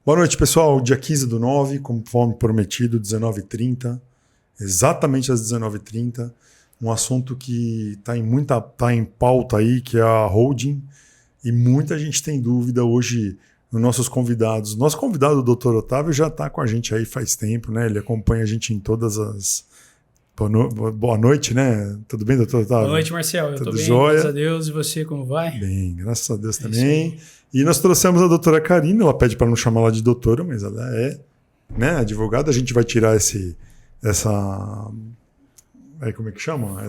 Boa noite, pessoal. Dia 15/9, conforme prometido, 19h30. Exatamente às 19h30. Um assunto que tá em pauta aí, que é a holding. E muita gente tem dúvida hoje nos nossos convidados. Nosso convidado, o Dr. Otávio, já está com a gente aí faz tempo, né? Ele acompanha a gente em todas as... Boa noite, né? Tudo bem, doutor Otávio? Boa noite, Marcel. Eu tô bem, jóia? graças a Deus. E você, como vai? Bem, graças a Deus também. E nós trouxemos a doutora Karina. Ela pede para não chamar ela de doutora, mas ela é, né, advogada. A gente vai tirar essa... Aí, como é que chama?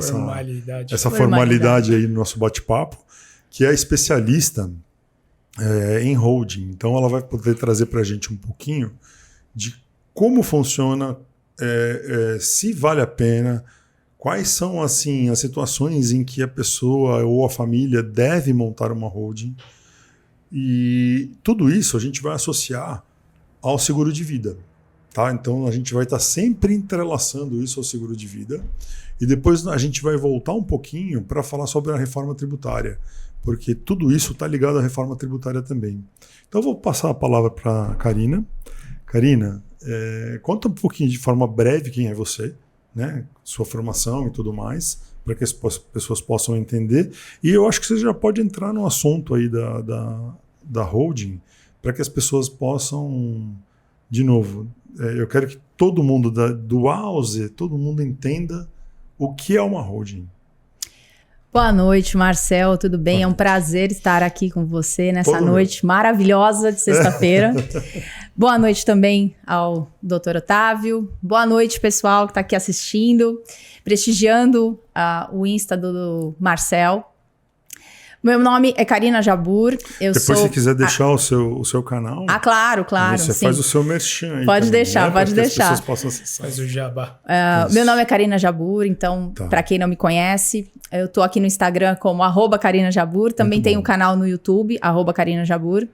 Essa formalidade aí no nosso bate-papo, que é especialista em holding. Então, ela vai poder trazer para a gente um pouquinho de como funciona, se vale a pena, quais são assim as situações em que a pessoa ou a família deve montar uma holding. E tudo isso a gente vai associar ao seguro de vida. Tá? Então a gente vai estar sempre entrelaçando isso ao seguro de vida. E depois a gente vai voltar um pouquinho para falar sobre a reforma tributária, porque tudo isso está ligado à reforma tributária também. Então eu vou passar a palavra para a Karina. Karina, conta um pouquinho de forma breve quem é você, né? Sua formação e tudo mais, para que as pessoas possam entender. E eu acho que você já pode entrar no assunto aí da holding, para que as pessoas possam, de novo, eu quero que todo mundo, do A ao Z, todo mundo entenda o que é uma holding. Boa noite, Marcel, tudo bem? É um prazer estar aqui com você nessa noite maravilhosa de sexta-feira. Boa noite também ao Dr. Otávio. Boa noite, pessoal que está aqui assistindo, prestigiando o Insta do Marcel. Meu nome é Karina Jabbour. Depois, se quiser deixar o seu canal... claro. Você sim. Faz o seu merchan aí. Pode também, deixar, né? pode deixar. As pessoas possam acessar. Faz o jabá. Meu nome é Karina Jabbour, então, para quem não me conhece, eu tô aqui no Instagram como @KarinaJabbour. Também tenho um canal no YouTube, @KarinaJabbour.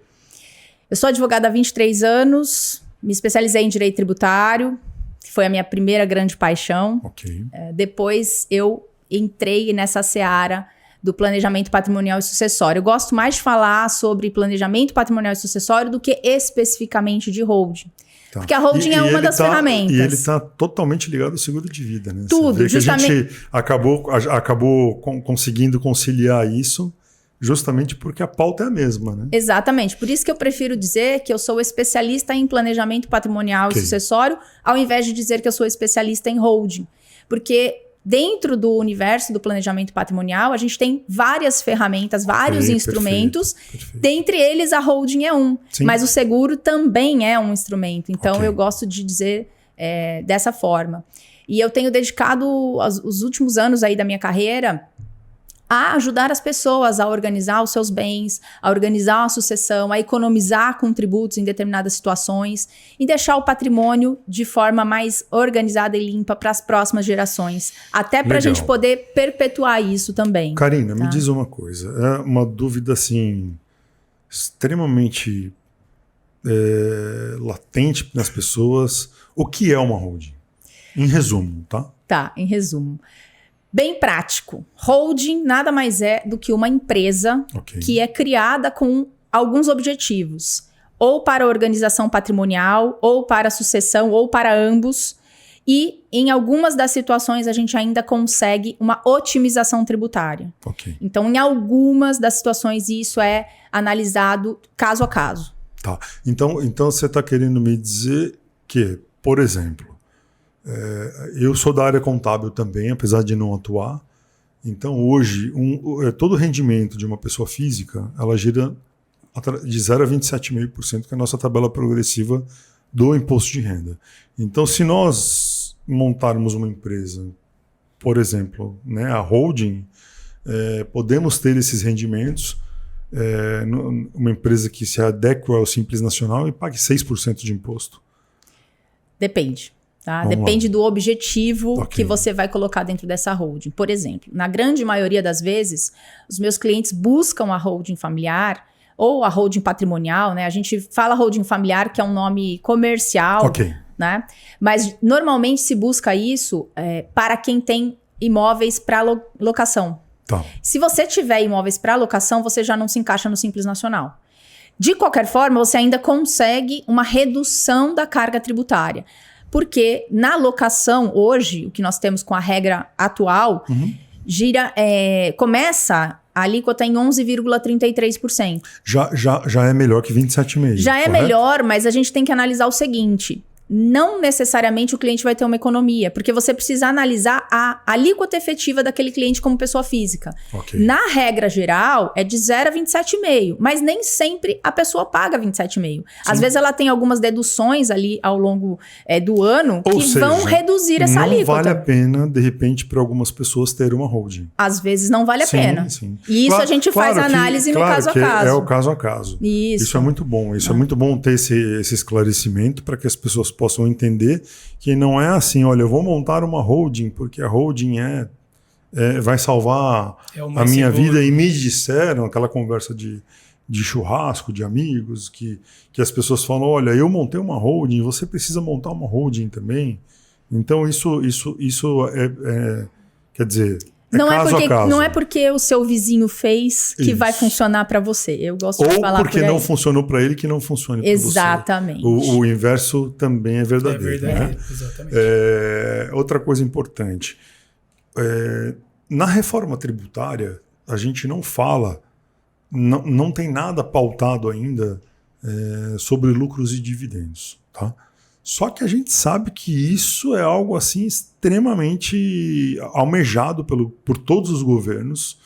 Eu sou advogada há 23 anos, me especializei em direito tributário, que foi a minha primeira grande paixão. Okay. Depois eu entrei nessa seara do planejamento patrimonial e sucessório. Eu gosto mais de falar sobre planejamento patrimonial e sucessório do que especificamente de holding. Tá. Porque a holding é uma das ferramentas. E ele está totalmente ligado ao seguro de vida, né? Tudo, você vê justamente. Que a gente acabou conseguindo conciliar isso justamente porque a pauta é a mesma, né? Exatamente. Por isso que eu prefiro dizer que eu sou especialista em planejamento patrimonial e sucessório, ao invés de dizer que eu sou especialista em holding. Porque dentro do universo do planejamento patrimonial, a gente tem várias ferramentas, vários instrumentos. Perfeito. Dentre eles, a holding é um. Sim. Mas o seguro também é um instrumento. Então, eu gosto de dizer dessa forma. E eu tenho dedicado os últimos anos aí da minha carreira a ajudar as pessoas a organizar os seus bens, a organizar a sucessão, a economizar com tributos em determinadas situações e deixar o patrimônio de forma mais organizada e limpa para as próximas gerações. Até para a gente poder perpetuar isso também. Karina, me diz uma coisa. É uma dúvida assim extremamente latente nas pessoas. O que é uma holding? Em resumo, tá? Tá, em resumo. Bem prático. Holding nada mais é do que uma empresa que é criada com alguns objetivos. Ou para a organização patrimonial, ou para a sucessão, ou para ambos. E em algumas das situações a gente ainda consegue uma otimização tributária. Então, em algumas das situações isso é analisado caso a caso. Tá. Então você está querendo me dizer que, por exemplo, eu sou da área contábil também, apesar de não atuar. Então, hoje, todo o rendimento de uma pessoa física, ela gira de 0 a 27,5%, que é a nossa tabela progressiva do imposto de renda. Então, se nós montarmos uma empresa, por exemplo, né, a holding, podemos ter esses rendimentos, uma empresa que se adequa ao Simples Nacional e pague 6% de imposto. Depende. Tá? Depende do objetivo que você vai colocar dentro dessa holding. Por exemplo, na grande maioria das vezes, os meus clientes buscam a holding familiar ou a holding patrimonial, né? A gente fala holding familiar, que é um nome comercial, né? Mas normalmente se busca isso para quem tem imóveis para locação. Se você tiver imóveis para locação, você já não se encaixa no Simples Nacional. De qualquer forma, você ainda consegue uma redução da carga tributária. Porque na locação, hoje, o que nós temos com a regra atual, começa a alíquota em 11,33%. Já é melhor que 27,5%. Já é melhor, mas a gente tem que analisar o seguinte. Não necessariamente o cliente vai ter uma economia, porque você precisa analisar a alíquota efetiva daquele cliente como pessoa física. Okay. Na regra geral, é de 0 a 27,5%, mas nem sempre a pessoa paga 27,5%. Às vezes ela tem algumas deduções ali ao longo do ano vão reduzir essa alíquota. Não vale a pena, de repente, para algumas pessoas ter uma holding. Às vezes não vale a pena. Sim. E isso a gente faz análise no caso a caso. É o caso a caso. Isso é muito bom. Isso é muito bom ter esse esclarecimento para que as pessoas possam entender que não é assim, olha, eu vou montar uma holding porque a holding vai salvar a minha vida, e me disseram, aquela conversa de churrasco, de amigos, que as pessoas falam, olha, eu montei uma holding, você precisa montar uma holding também. Então isso quer dizer... Não é porque o seu vizinho fez que vai funcionar para você. Eu gosto de falar ou porque não funcionou para ele que não funcione para você. Exatamente. O inverso também é verdadeiro. É verdadeiro, né? Exatamente. Outra coisa importante. Na reforma tributária, a gente não fala, não tem nada pautado ainda sobre lucros e dividendos. Tá? Só que a gente sabe que isso é algo assim extremamente almejado por todos os governos,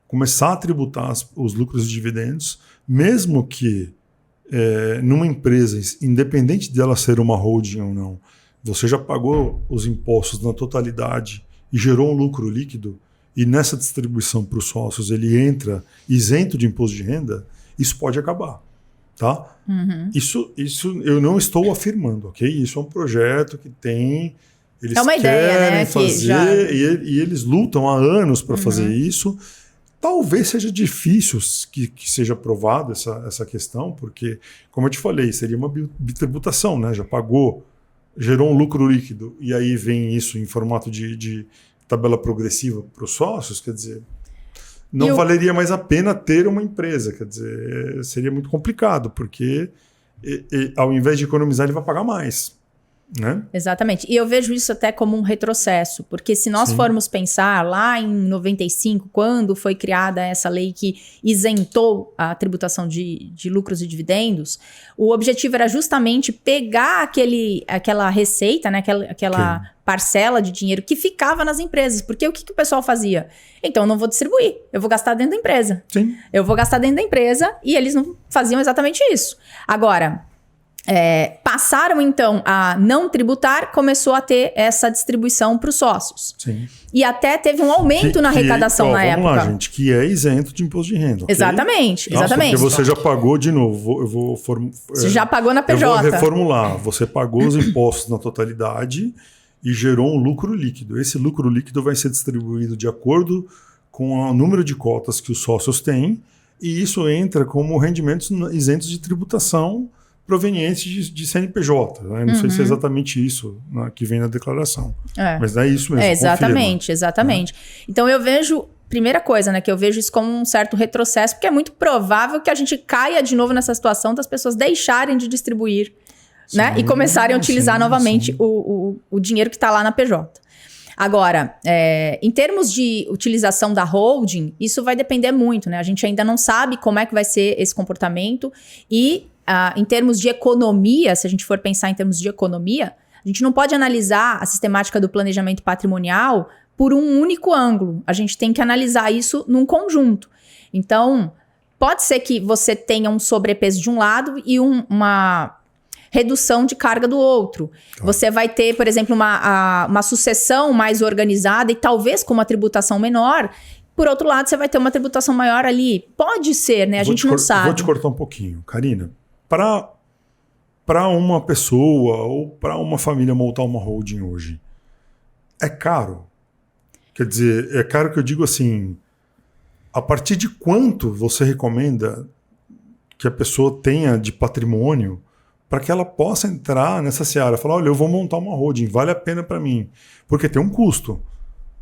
começar a tributar os lucros e dividendos, mesmo que numa empresa, independente dela ser uma holding ou não, você já pagou os impostos na totalidade e gerou um lucro líquido, e nessa distribuição para os sócios ele entra isento de imposto de renda, isso pode acabar. Tá? Uhum. Isso eu não estou afirmando, ok? Isso é um projeto que tem... Eles uma ideia, né? fazer, e eles lutam há anos para fazer isso. Talvez seja difícil que seja aprovada essa questão, porque, como eu te falei, seria uma bitributação, né? Já pagou, gerou um lucro líquido, e aí vem isso em formato de tabela progressiva para os sócios, quer dizer... Não valeria mais a pena ter uma empresa, quer dizer, seria muito complicado, porque ao invés de economizar, ele vai pagar mais. Né? Exatamente. E eu vejo isso até como um retrocesso, porque se nós formos pensar lá em 95, quando foi criada essa lei que isentou a tributação de lucros e dividendos, o objetivo era justamente pegar aquela receita, né, aquela parcela de dinheiro que ficava nas empresas. Porque o que o pessoal fazia? Então, eu não vou distribuir, eu vou gastar dentro da empresa. Sim. Eu vou gastar dentro da empresa, e eles não faziam exatamente isso. Agora... passaram então a não tributar, começou a ter essa distribuição para os sócios. Sim. E até teve um aumento na arrecadação na época. Vamos lá, gente, que é isento de imposto de renda. Okay? Exatamente. Porque você já pagou de novo. Você já pagou na PJ. Eu vou reformular. Você pagou os impostos na totalidade e gerou um lucro líquido. Esse lucro líquido vai ser distribuído de acordo com o número de cotas que os sócios têm, e isso entra como rendimentos isentos de tributação provenientes de CNPJ. Né? Não sei se é exatamente isso, né, que vem na declaração. Mas é isso mesmo. Exatamente. Então eu vejo, primeira coisa, né, que eu vejo isso como um certo retrocesso, porque é muito provável que a gente caia de novo nessa situação das pessoas deixarem de distribuir, né, e começarem a utilizar novamente o dinheiro que está lá na PJ. Agora, em termos de utilização da holding, isso vai depender muito, né? A gente ainda não sabe como é que vai ser esse comportamento, e em termos de economia, se a gente for pensar em termos de economia, a gente não pode analisar a sistemática do planejamento patrimonial por um único ângulo. A gente tem que analisar isso num conjunto. Então, pode ser que você tenha um sobrepeso de um lado e uma redução de carga do outro. Tá. Você vai ter, por exemplo, uma sucessão mais organizada e talvez com uma tributação menor. Por outro lado, você vai ter uma tributação maior ali. Pode ser, né? A gente não sabe. Vou te cortar um pouquinho. Karina, para uma pessoa ou para uma família montar uma holding hoje, é caro? Quer dizer, é caro que eu digo assim, a partir de quanto você recomenda que a pessoa tenha de patrimônio para que ela possa entrar nessa seara, falar, olha, eu vou montar uma holding, vale a pena para mim, porque tem um custo.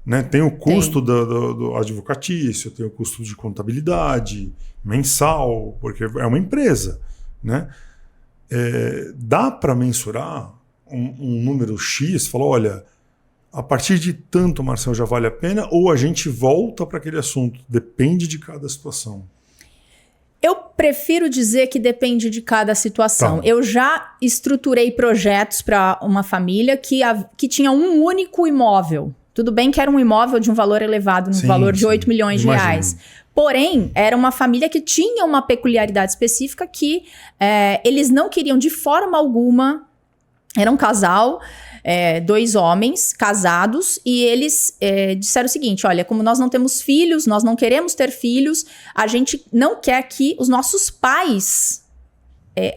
né? Tem o custo do advocatício, tem o custo de contabilidade mensal, porque é uma empresa, né? Dá para mensurar um número X, falar, olha, a partir de tanto, Marcelo, já vale a pena, ou a gente volta para aquele assunto? Depende de cada situação. Eu prefiro dizer que depende de cada situação. Tá. Eu já estruturei projetos para uma família que tinha um único imóvel. Tudo bem que era um imóvel de um valor elevado, valor de 8 milhões de reais. Porém, era uma família que tinha uma peculiaridade específica que eles não queriam de forma alguma. Era um casal, 2 homens casados, e eles disseram o seguinte: olha, como nós não temos filhos, nós não queremos ter filhos, a gente não quer que os nossos pais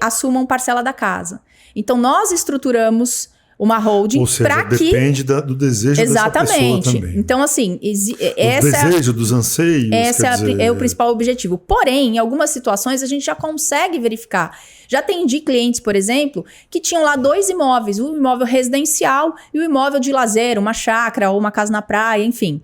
assumam parcela da casa. Então, nós estruturamos uma holding. Ou seja, depende do desejo dessa pessoa também. Então, assim, desejo, dos anseios. Esse é o principal objetivo. Porém, em algumas situações, a gente já consegue verificar. Já atendi clientes, por exemplo, que tinham lá 2 imóveis, o imóvel residencial e o imóvel de lazer, uma chácara ou uma casa na praia, enfim.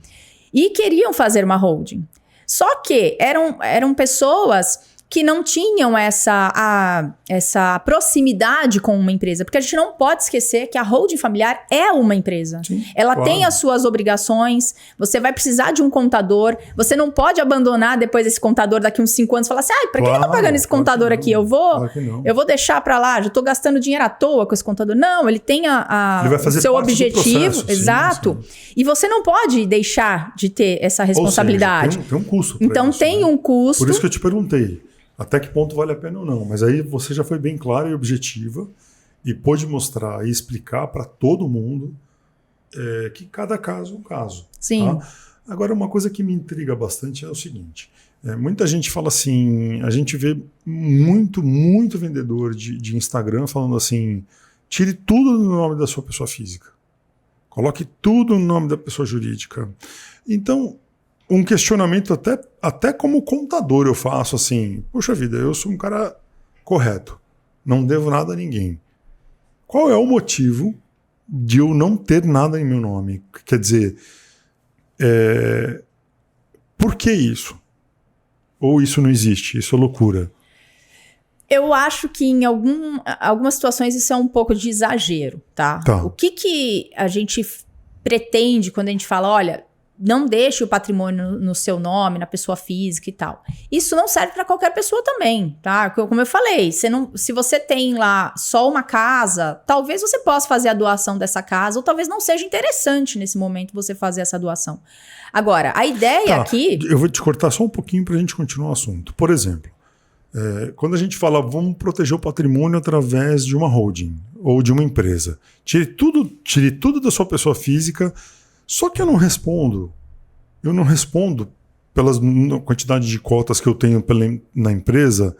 E queriam fazer uma holding. Só que eram pessoas que não tinham essa proximidade com uma empresa. Porque a gente não pode esquecer que a holding familiar é uma empresa. Sim, ela claro. tem as suas obrigações, você vai precisar de um contador, você não pode abandonar depois esse contador daqui uns 5 anos e falar assim, pra que eu tô pagando esse contador aqui? Eu vou deixar pra lá, já tô gastando dinheiro à toa com esse contador. Não, ele tem ele vai fazer o seu parte do objetivo. processo, exato. Sim. E você não pode deixar de ter essa responsabilidade. Ou seja, tem um custo. Então isso, tem um custo. Por isso que eu te perguntei. Até que ponto vale a pena ou não. Mas aí você já foi bem clara e objetiva e pôde mostrar e explicar para todo mundo que cada caso é um caso. Sim. Tá? Agora, uma coisa que me intriga bastante é o seguinte. Muita gente fala assim, a gente vê muito vendedor de Instagram falando assim, tire tudo no nome da sua pessoa física. Coloque tudo no nome da pessoa jurídica. Então, um questionamento até como contador eu faço assim, poxa vida, eu sou um cara correto, não devo nada a ninguém. Qual é o motivo de eu não ter nada em meu nome? Quer dizer, por que isso? Ou isso não existe? Isso é loucura? Eu acho que em algumas situações isso é um pouco de exagero, tá? O que a gente pretende quando a gente fala, olha, não deixe o patrimônio no seu nome, na pessoa física e tal. Isso não serve para qualquer pessoa também, tá? Como eu falei, se você tem lá só uma casa, talvez você possa fazer a doação dessa casa, ou talvez não seja interessante nesse momento você fazer essa doação. Agora, a ideia aqui... Eu vou te cortar só um pouquinho para a gente continuar o assunto. Por exemplo, quando a gente fala vamos proteger o patrimônio através de uma holding ou de uma empresa, tire tudo da sua pessoa física. Só que eu não respondo pela quantidade de cotas que eu tenho na empresa,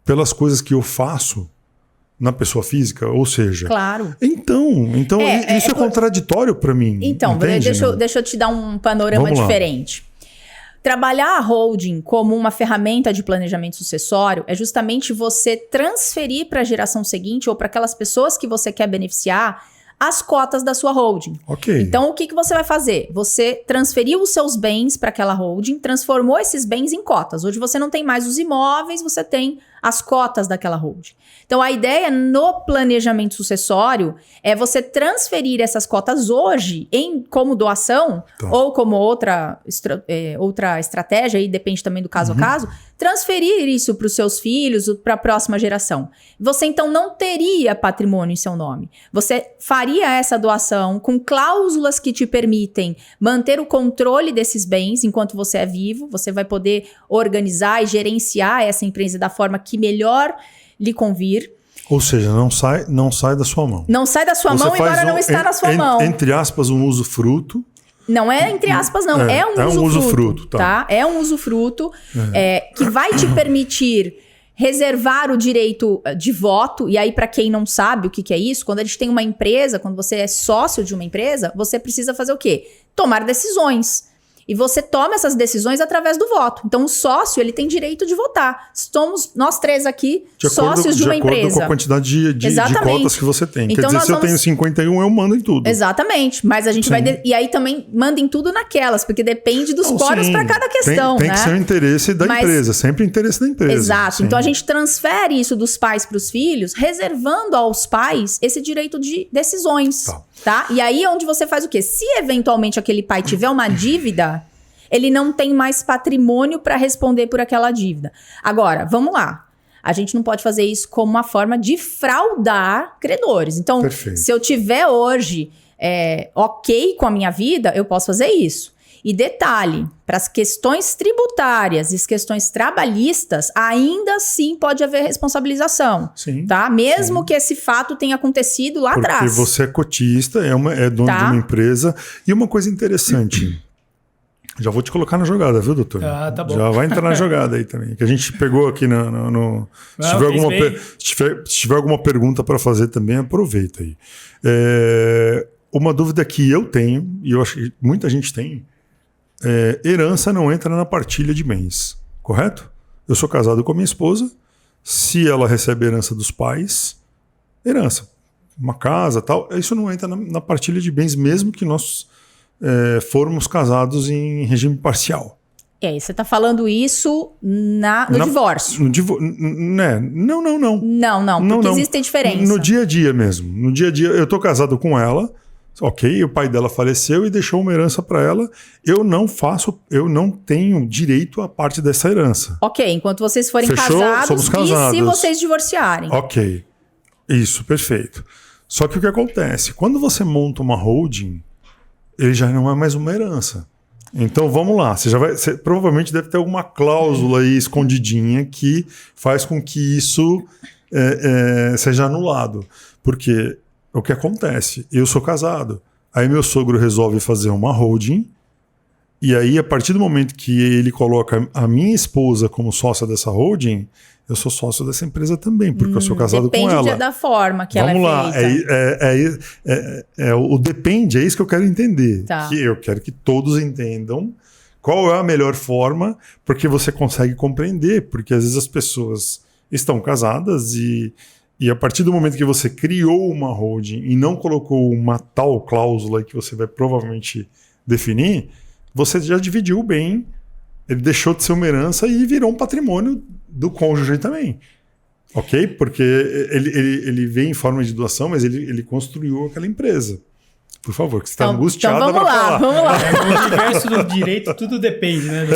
pelas coisas que eu faço na pessoa física, ou seja... Claro. Então isso é contraditório para mim. Então, entende, deixa eu te dar um panorama diferente. Trabalhar a holding como uma ferramenta de planejamento sucessório é justamente você transferir para a geração seguinte ou para aquelas pessoas que você quer beneficiar as cotas da sua holding. Okay. Então, o que você vai fazer? Você transferiu os seus bens para aquela holding, transformou esses bens em cotas. Hoje você não tem mais os imóveis, você tem as cotas daquela holding. Então, a ideia no planejamento sucessório é você transferir essas cotas hoje como doação ou como outra estratégia, aí depende também do caso a caso, transferir isso para os seus filhos, para a próxima geração. Você, então, não teria patrimônio em seu nome. Você faria essa doação com cláusulas que te permitem manter o controle desses bens enquanto você é vivo. Você vai poder organizar e gerenciar essa empresa da forma que melhor lhe convir. Ou seja, não sai da sua mão. Não sai da sua mão, embora não está na sua mão. Entre aspas, um usufruto. Não é entre aspas, não. É um usufruto. Tá? É um usufruto que vai te permitir reservar o direito de voto. E aí, para quem não sabe o que é isso, quando a gente tem uma empresa, quando você é sócio de uma empresa, você precisa fazer o quê? Tomar decisões. E você toma essas decisões através do voto. Então, o sócio, ele tem direito de votar. Somos nós 3 aqui, sócios de uma empresa. De acordo com a quantidade de cotas que você tem. Então, quer dizer, se eu tenho 51, eu mando em tudo. Exatamente. Mas a gente vai... E aí também manda em tudo naquelas, porque depende dos quóruns para cada questão, tem que ser o interesse da empresa. Sempre o interesse da empresa. Exato. Sim. Então, a gente transfere isso dos pais para os filhos, reservando aos pais esse direito de decisões. Tá? E aí é onde você faz o quê? Se eventualmente aquele pai tiver uma dívida, ele não tem mais patrimônio para responder por aquela dívida. Agora, vamos lá. A gente não pode fazer isso como uma forma de fraudar credores. Então, Perfeito. Se eu tiver hoje ok com a minha vida, eu posso fazer isso. E detalhe, para as questões tributárias e as questões trabalhistas, ainda assim pode haver responsabilização. Sim. Tá? Mesmo que esse fato tenha acontecido lá atrás. Porque você é cotista, é dono de uma empresa. E uma coisa interessante, já vou te colocar na jogada, viu, doutor? Ah, tá bom. Já vai entrar na jogada aí também. Que a gente pegou aqui se tiver alguma pergunta para fazer também, aproveita aí. Uma dúvida que eu tenho, e eu acho que muita gente tem, herança não entra na partilha de bens, correto? Eu sou casado com a minha esposa, se ela recebe herança dos pais, herança, uma casa tal, isso não entra na partilha de bens, mesmo que nós formos casados em regime parcial. Você está falando isso no divórcio. Não, porque existem diferenças. No dia a dia mesmo. No dia a dia, eu estou casado com ela, ok, o pai dela faleceu e deixou uma herança para ela. Eu não tenho direito à parte dessa herança. Ok, enquanto vocês forem Fechou? casados, Somos casados. E se vocês divorciarem. Ok, isso, perfeito. Só que o que acontece? Quando você monta uma holding, ele já não é mais uma herança. Então vamos lá, você provavelmente deve ter alguma cláusula aí escondidinha que faz com que isso seja anulado. Porque o que acontece? Eu sou casado, aí meu sogro resolve fazer uma holding, e aí a partir do momento que ele coloca a minha esposa como sócia dessa holding, eu sou sócio dessa empresa também, porque eu sou casado com ela. Depende da forma que ela é feita. O depende, é isso que eu quero entender. Tá. Que eu quero que todos entendam qual é a melhor forma, porque você consegue compreender, porque às vezes as pessoas estão casadas e a partir do momento que você criou uma holding e não colocou uma tal cláusula que você vai provavelmente definir, você já dividiu o bem, ele deixou de ser uma herança e virou um patrimônio do cônjuge também. Ok? Porque ele veio em forma de doação, mas ele construiu aquela empresa. Por favor, que você está angustiada então vamos lá. No universo do direito, tudo depende, né?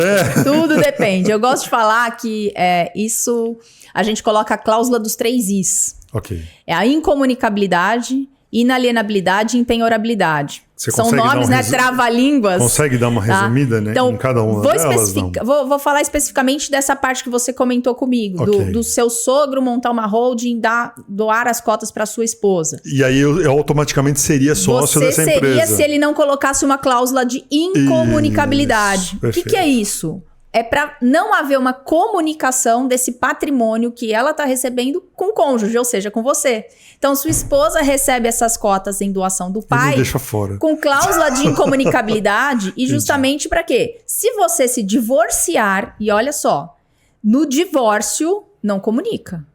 Tudo depende. Eu gosto de falar que isso a gente coloca a cláusula dos 3 Is. Ok. É a incomunicabilidade, inalienabilidade e empenhorabilidade. São nomes, né? Trava-línguas. Consegue dar uma resumida, né? Então, em cada uma delas? Vou falar especificamente dessa parte que você comentou comigo, okay. do seu sogro montar uma holding, doar as cotas para sua esposa. E aí eu automaticamente seria sócio dessa empresa. Você seria se ele não colocasse uma cláusula de incomunicabilidade. O que é isso? É para não haver uma comunicação desse patrimônio que ela está recebendo com o cônjuge, ou seja, com você. Então, sua esposa recebe essas cotas em doação do pai, deixa fora. Com cláusula de incomunicabilidade, e justamente para quê? Se você se divorciar, e olha só, no divórcio não comunica.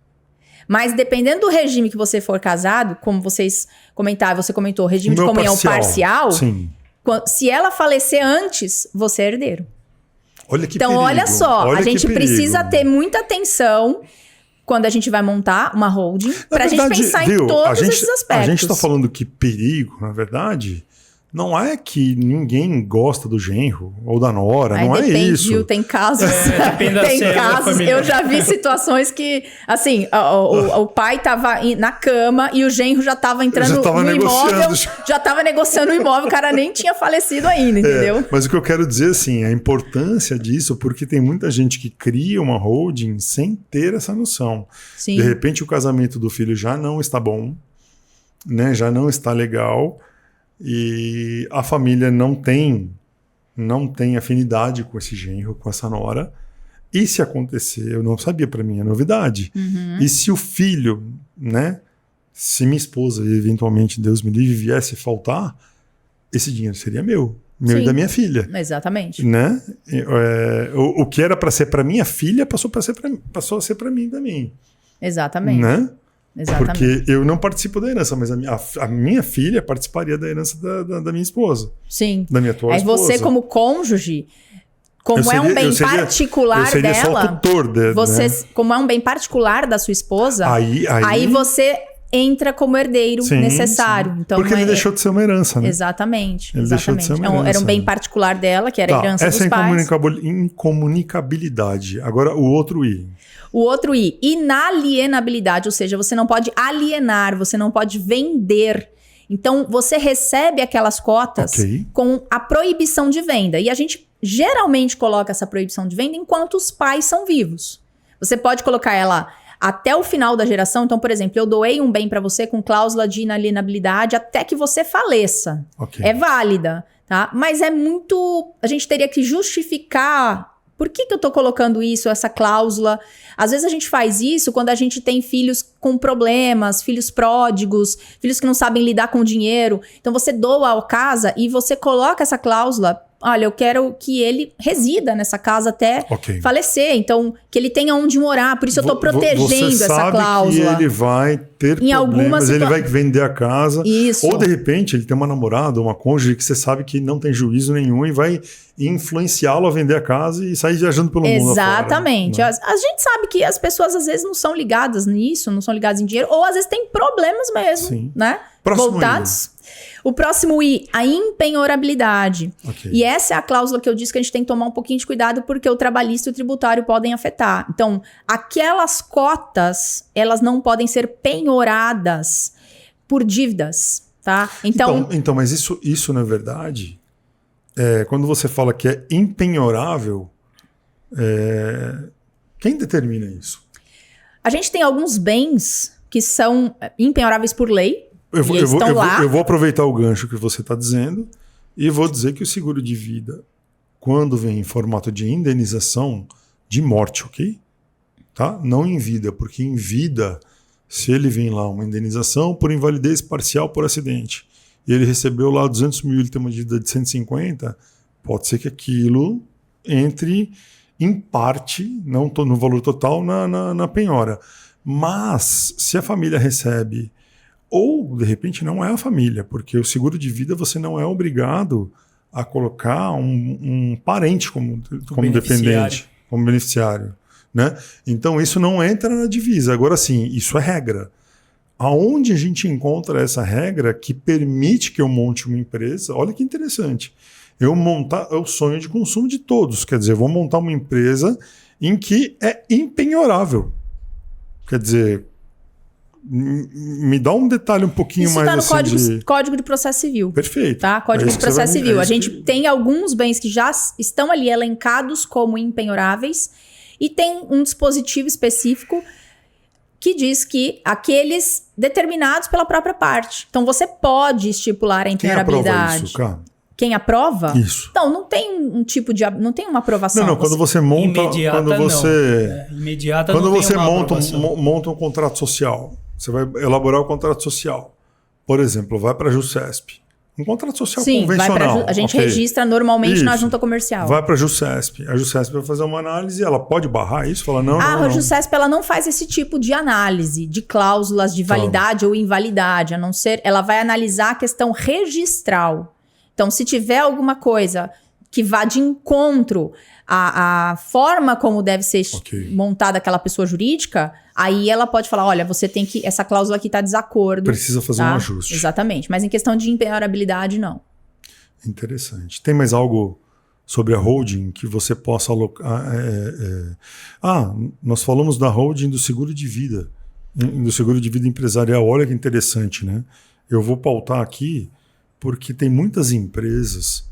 Mas dependendo do regime que você for casado, como vocês comentaram, você comentou, regime de comunhão parcial, sim. Se ela falecer antes, você é herdeiro. Olha que então, perigo. Olha só, a gente precisa ter muita atenção quando a gente vai montar uma holding, para a gente pensar em todos esses aspectos. A gente está falando que perigo, na verdade, não é que ninguém gosta do genro ou da nora, não é isso. Viu? Tem casos, eu já vi situações que, assim, o pai estava na cama e o genro já estava entrando no imóvel, já estava negociando o imóvel, o cara nem tinha falecido ainda, entendeu? Mas o que eu quero dizer, assim, a importância disso, porque tem muita gente que cria uma holding sem ter essa noção. Sim. De repente o casamento do filho já não está bom, né? Já não está legal, e a família não tem afinidade com esse genro, com essa nora. E se acontecer, eu não sabia, para mim é novidade. Uhum. E se o filho, né, se minha esposa eventualmente, Deus me livre, viesse faltar, esse dinheiro seria meu. Meu Sim. e da minha filha. Exatamente. Né? O que era para ser para minha filha passou a ser para mim também. Exatamente. Né? Exatamente. Porque eu não participo da herança, mas a minha filha participaria da herança da minha esposa. Sim. Da minha atual Aí esposa. você, como cônjuge, como é um bem particular eu seria dela, só o tutor você, né? como é um bem particular da sua esposa, aí você entra como herdeiro necessário. Sim. Então, porque ele deixou de ser uma herança, né? Exatamente. Ele deixou de ser uma herança. Era um bem particular dela, que era a herança dos pais. Essa é incomunicabilidade. Agora, o outro I. O outro I, inalienabilidade, ou seja, você não pode alienar, você não pode vender. Então, você recebe aquelas cotas com a proibição de venda. E a gente geralmente coloca essa proibição de venda enquanto os pais são vivos. Você pode colocar ela até o final da geração. Então, por exemplo, eu doei um bem para você com cláusula de inalienabilidade até que você faleça. É válida, tá? Mas é muito... A gente teria que justificar... Por que eu tô colocando isso, essa cláusula? Às vezes a gente faz isso quando a gente tem filhos com problemas, filhos pródigos, filhos que não sabem lidar com o dinheiro. Então você doa a casa e você coloca essa cláusula. Olha, eu quero que ele resida nessa casa até falecer. Então, que ele tenha onde morar. Por isso eu tô protegendo essa cláusula. Você sabe que ele vai ter problemas, ele vai vender a casa. Isso. Ou, de repente, ele tem uma namorada, uma cônjuge que você sabe que não tem juízo nenhum e vai influenciá-lo a vender a casa e sair viajando pelo mundo afora. Exatamente. A gente sabe que as pessoas, às vezes, não são ligadas nisso, não são ligadas em dinheiro. Ou, às vezes, tem problemas mesmo, né? Voltados. O próximo I, a impenhorabilidade. E essa é a cláusula que eu disse que a gente tem que tomar um pouquinho de cuidado porque o trabalhista e o tributário podem afetar. Então, aquelas cotas, elas não podem ser penhoradas por dívidas, tá? Então, mas isso na verdade, quando você fala que é impenhorável, quem determina isso? A gente tem alguns bens que são impenhoráveis por lei. Eu vou aproveitar o gancho que você está dizendo e vou dizer que o seguro de vida, quando vem em formato de indenização de morte, ok? Tá? Não em vida, porque em vida, se ele vem lá uma indenização por invalidez parcial por acidente e ele recebeu lá 200 mil, ele tem uma dívida de 150, pode ser que aquilo entre em parte, não no valor total, na penhora. Mas se a família recebe... Ou, de repente, não é a família, porque o seguro de vida você não é obrigado a colocar um parente como dependente, como beneficiário. Né? Então, isso não entra na divisa. Agora, sim, isso é regra. Aonde a gente encontra essa regra que permite que eu monte uma empresa? Olha que interessante. Eu montar é o sonho de consumo de todos. Quer dizer, eu vou montar uma empresa em que é impenhorável. Quer dizer... Me dá um detalhe um pouquinho isso mais tá no assim Código de Processo Civil. Perfeito. Tá? Código de Processo Civil. A gente tem alguns bens que já estão ali elencados como impenhoráveis e tem um dispositivo específico que diz que aqueles determinados pela própria parte. Então você pode estipular a impenhorabilidade. Quem aprova isso, cara? Quem aprova? Isso. Então, não tem um tipo de... Não tem uma aprovação. Não, quando você monta... Imediata, quando você, imediata quando não você tem uma monta um contrato social, você vai elaborar o contrato social. Por exemplo, vai para a JuSesp. Um contrato social convencional. A gente registra normalmente na junta comercial. Vai para a JuSesp. A JuSesp vai fazer uma análise, ela pode barrar isso? Fala, não. A JuSesp ela não faz esse tipo de análise de cláusulas de validade ou invalidade, a não ser... Ela vai analisar a questão registral. Então, se tiver alguma coisa que vá de encontro à forma como deve ser montada aquela pessoa jurídica, aí ela pode falar, olha, você tem que... Essa cláusula aqui está desacordo. Precisa fazer um ajuste. Exatamente. Mas em questão de impenhorabilidade, não. Interessante. Tem mais algo sobre a holding que você possa alocar? Nós falamos da holding do seguro de vida. Do seguro de vida empresarial. Olha que interessante, né? Eu vou pautar aqui... Porque tem muitas empresas,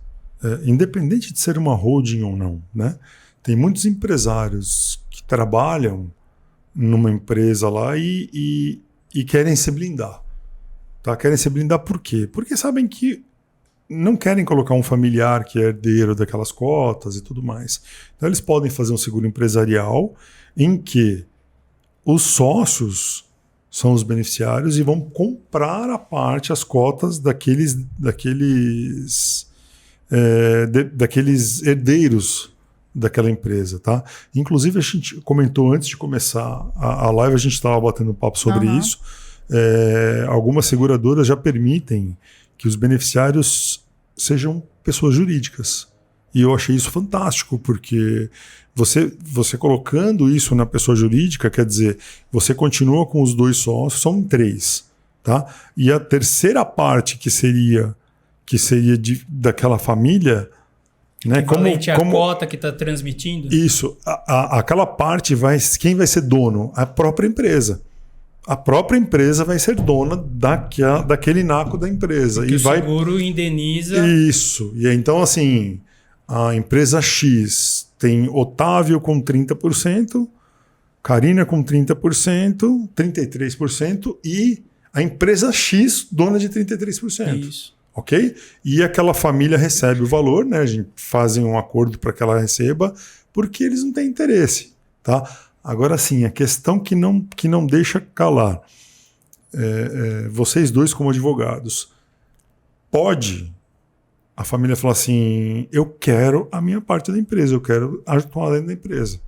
independente de ser uma holding ou não, né? Tem muitos empresários que trabalham numa empresa lá e querem se blindar. Tá? Querem se blindar por quê? Porque sabem que não querem colocar um familiar que é herdeiro daquelas cotas e tudo mais. Então eles podem fazer um seguro empresarial em que os sócios... são os beneficiários e vão comprar à parte as cotas daqueles daqueles herdeiros daquela empresa, tá? Inclusive, a gente comentou antes de começar a live, a gente estava batendo um papo sobre isso. Algumas seguradoras já permitem que os beneficiários sejam pessoas jurídicas. E eu achei isso fantástico, porque você colocando isso na pessoa jurídica, quer dizer, você continua com os 2 sócios, são 3, tá? E a terceira parte que seria daquela família, né? Equivalente à cota que está transmitindo. Isso, aquela parte quem vai ser dono? A própria empresa. A própria empresa vai ser dona daquele naco da empresa. Porque o seguro indeniza. Isso. E então, assim, a empresa X tem Otávio com 30%, Karina com 30%, 33% e a empresa X dona de 33%. Isso. Ok? E aquela família recebe o valor, né? A gente faz um acordo para que ela receba, porque eles não têm interesse, tá? Agora sim, a questão que não deixa calar, vocês dois como advogados, pode a família falar assim, eu quero a minha parte da empresa, eu quero atuar dentro da empresa.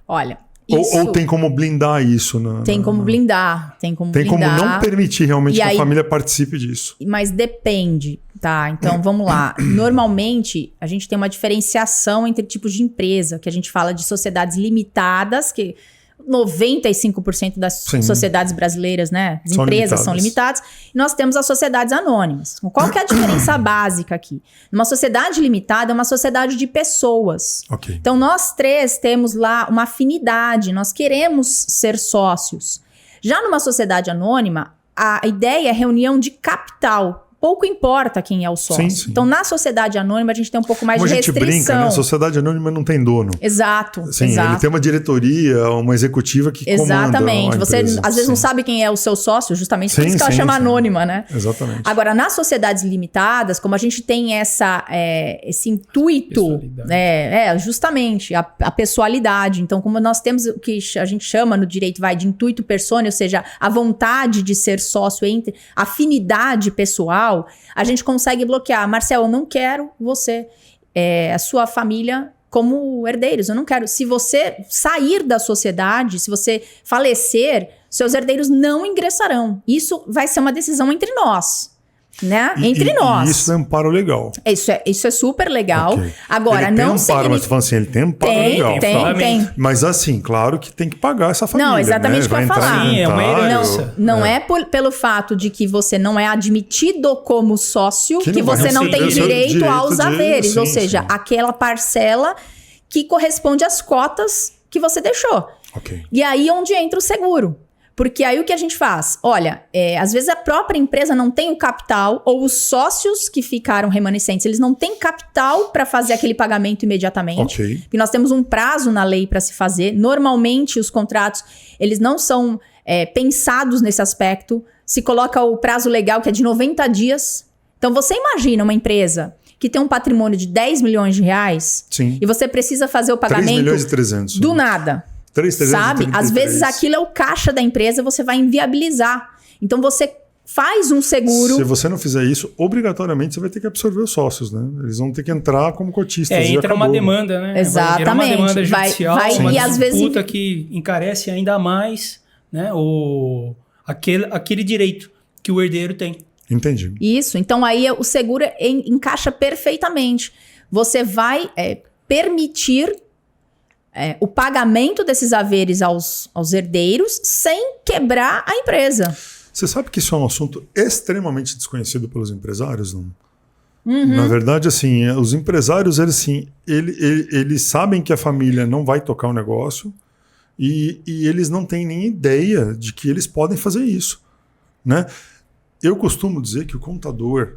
Olha, ou tem como blindar isso? Tem como blindar. Tem como não permitir realmente que a família participe disso. Mas depende, tá? Então, vamos lá. Normalmente, a gente tem uma diferenciação entre tipos de empresa, que a gente fala de sociedades limitadas, que 95% das sociedades brasileiras, né? As empresas são limitadas. E nós temos as sociedades anônimas. Qual que é a diferença básica aqui? Uma sociedade limitada é uma sociedade de pessoas. Okay. Então, nós 3 temos lá uma afinidade, nós queremos ser sócios. Já numa sociedade anônima, a ideia é reunião de capital. Pouco importa quem é o sócio. Sim. Então, na sociedade anônima, a gente tem um pouco mais de restrição. A gente brinca, né? A sociedade anônima não tem dono. Exato. Sim, exato. Ele tem uma diretoria, uma executiva que comanda Exatamente. Você, empresa. às vezes, não sabe quem é o seu sócio, justamente por isso que ela chama anônima, né? Exatamente. Agora, nas sociedades limitadas, como a gente tem esse intuito, justamente, a pessoalidade. Então, como nós temos o que a gente chama no direito de intuito persona, ou seja, a vontade de ser sócio entre afinidade pessoal, a gente consegue bloquear. Marcel, eu não quero você, a sua família como herdeiros. Eu não quero. Se você sair da sociedade, se você falecer, seus herdeiros não ingressarão. Isso vai ser uma decisão entre nós. Né? Entre nós. E isso é um amparo legal. Isso é super legal. Okay. Agora, ele não tem amparo, mas você fala assim, ele tem amparo legal. Tem. Mas assim, claro que tem que pagar essa família. Não, exatamente o que eu ia falar. Sim, é uma herança. Não é pelo fato de que você não é admitido como sócio que você não tem direito aos haveres. Ou seja, aquela parcela que corresponde às cotas que você deixou. Okay. E aí onde entra o seguro. Porque aí o que a gente faz? Olha, às vezes a própria empresa não tem o capital, ou os sócios que ficaram remanescentes, eles não têm capital para fazer aquele pagamento imediatamente. Okay. Porque nós temos um prazo na lei para se fazer. Normalmente, os contratos, eles não são pensados nesse aspecto. Se coloca o prazo legal, que é de 90 dias. Então, você imagina uma empresa que tem um patrimônio de 10 milhões de reais, sim, e você precisa fazer o pagamento 3 milhões e 300, do nada. Sabe? Às vezes aquilo é o caixa da empresa, você vai inviabilizar. Então você faz um seguro. Se você não fizer isso, obrigatoriamente você vai ter que absorver os sócios, né? Eles vão ter que entrar como cotistas. Entra uma demanda, né? Exatamente. Vai uma demanda judicial, uma e às vezes que encarece ainda mais, né, aquele direito que o herdeiro tem. Entendi. Isso. Então aí o seguro encaixa perfeitamente. Você vai permitir o pagamento desses haveres aos herdeiros sem quebrar a empresa. Você sabe que isso é um assunto extremamente desconhecido pelos empresários, não? Na verdade, assim, os empresários, eles sabem que a família não vai tocar o negócio e eles não têm nem ideia de que eles podem fazer isso, né? Eu costumo dizer que o contador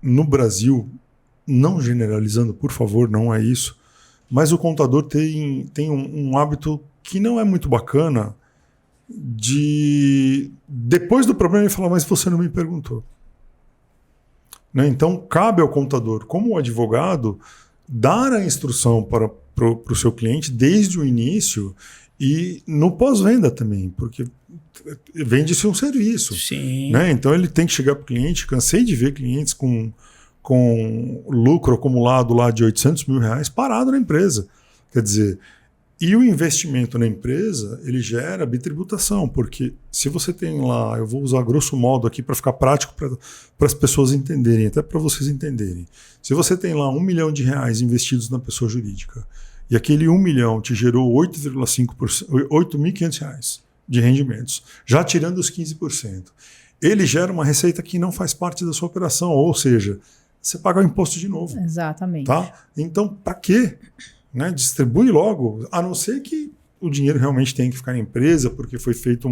no Brasil, não generalizando, por favor, não é isso, mas o contador tem um hábito que não é muito bacana de, depois do problema, ele falar, mas você não me perguntou. Né? Então, cabe ao contador, como advogado, dar a instrução para o seu cliente desde o início e no pós-venda também, porque vende-se um serviço. Sim. Né? Então, ele tem que chegar para o cliente, cansei de ver clientes com com lucro acumulado lá de R$800 mil parado na empresa. Quer dizer, e o investimento na empresa, ele gera bitributação, porque se você tem lá, eu vou usar grosso modo aqui para ficar prático para as pessoas entenderem, até para vocês entenderem. Se você tem lá R$1 milhão investidos na pessoa jurídica e aquele 1 milhão te gerou 8,5%, R$8.500 de rendimentos, já tirando os 15%, ele gera uma receita que não faz parte da sua operação, ou seja, você paga o imposto de novo. Exatamente. Tá? Então, para quê? Né? Distribui logo, a não ser que o dinheiro realmente tenha que ficar na empresa porque foi feito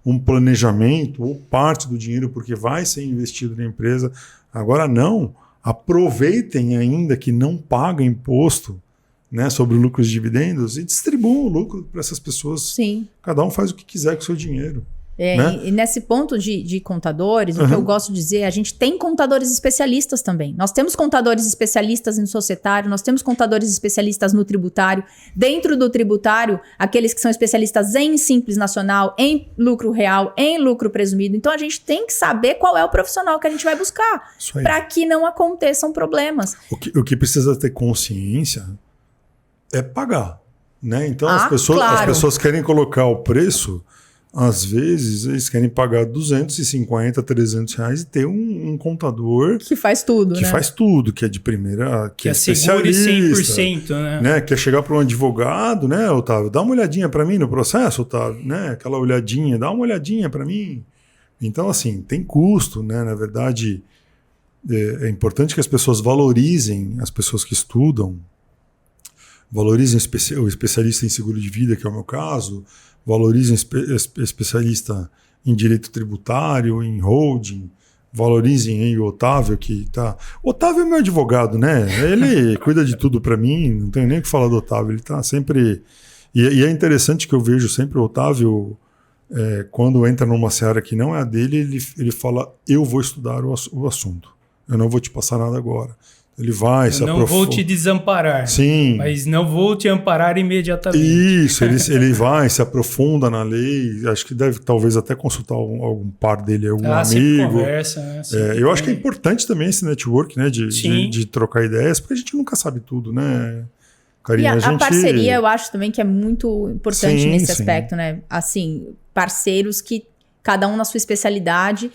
um planejamento, ou parte do dinheiro porque vai ser investido na empresa. Agora não, aproveitem ainda que não paga imposto, né, sobre lucros e dividendos e distribuam o lucro para essas pessoas. Sim. Cada um faz o que quiser com o seu dinheiro. Né? E nesse ponto de contadores, o que eu gosto de dizer, a gente tem contadores especialistas também. Nós temos contadores especialistas no societário, nós temos contadores especialistas no tributário. Dentro do tributário, aqueles que são especialistas em Simples Nacional, em lucro real, em lucro presumido. Então, a gente tem que saber qual é o profissional que a gente vai buscar para que não aconteçam problemas. O que precisa ter consciência é pagar. Né? Então, as claro. pessoas querem colocar o preço. Às vezes, eles querem pagar R$250, R$300 e ter um contador... Que faz tudo, que né? faz tudo, que é de primeira... Que é especialista. 100%, né? Quer chegar para um advogado, né, Otávio? Dá uma olhadinha para mim no processo, Otávio. Né? Aquela olhadinha, dá uma olhadinha para mim. Então, assim, tem custo, né? Na verdade, é importante que as pessoas valorizem as pessoas que estudam, valorizem o especialista em seguro de vida, que é o meu caso, valorizem especialista em direito tributário, em holding, valorizem aí o Otávio, que tá... O Otávio é meu advogado, né? Ele cuida de tudo para mim, não tenho nem o que falar do Otávio, ele tá sempre... E é interessante que eu vejo sempre o Otávio, quando entra numa seara que não é a dele, ele fala, eu vou estudar o assunto, eu não vou te passar nada agora. Ele vai se aprofundar. Não vou te desamparar. Sim. Mas não vou te amparar imediatamente. Isso, ele vai, se aprofunda na lei. Acho que deve talvez até consultar algum par dele, algum amigo. Conversa, né? Eu acho que é importante também esse network, né? De trocar ideias, porque a gente nunca sabe tudo, né? Carinha, a parceria, eu acho também que é muito importante nesse aspecto, né? Assim, parceiros que cada um na sua especialidade.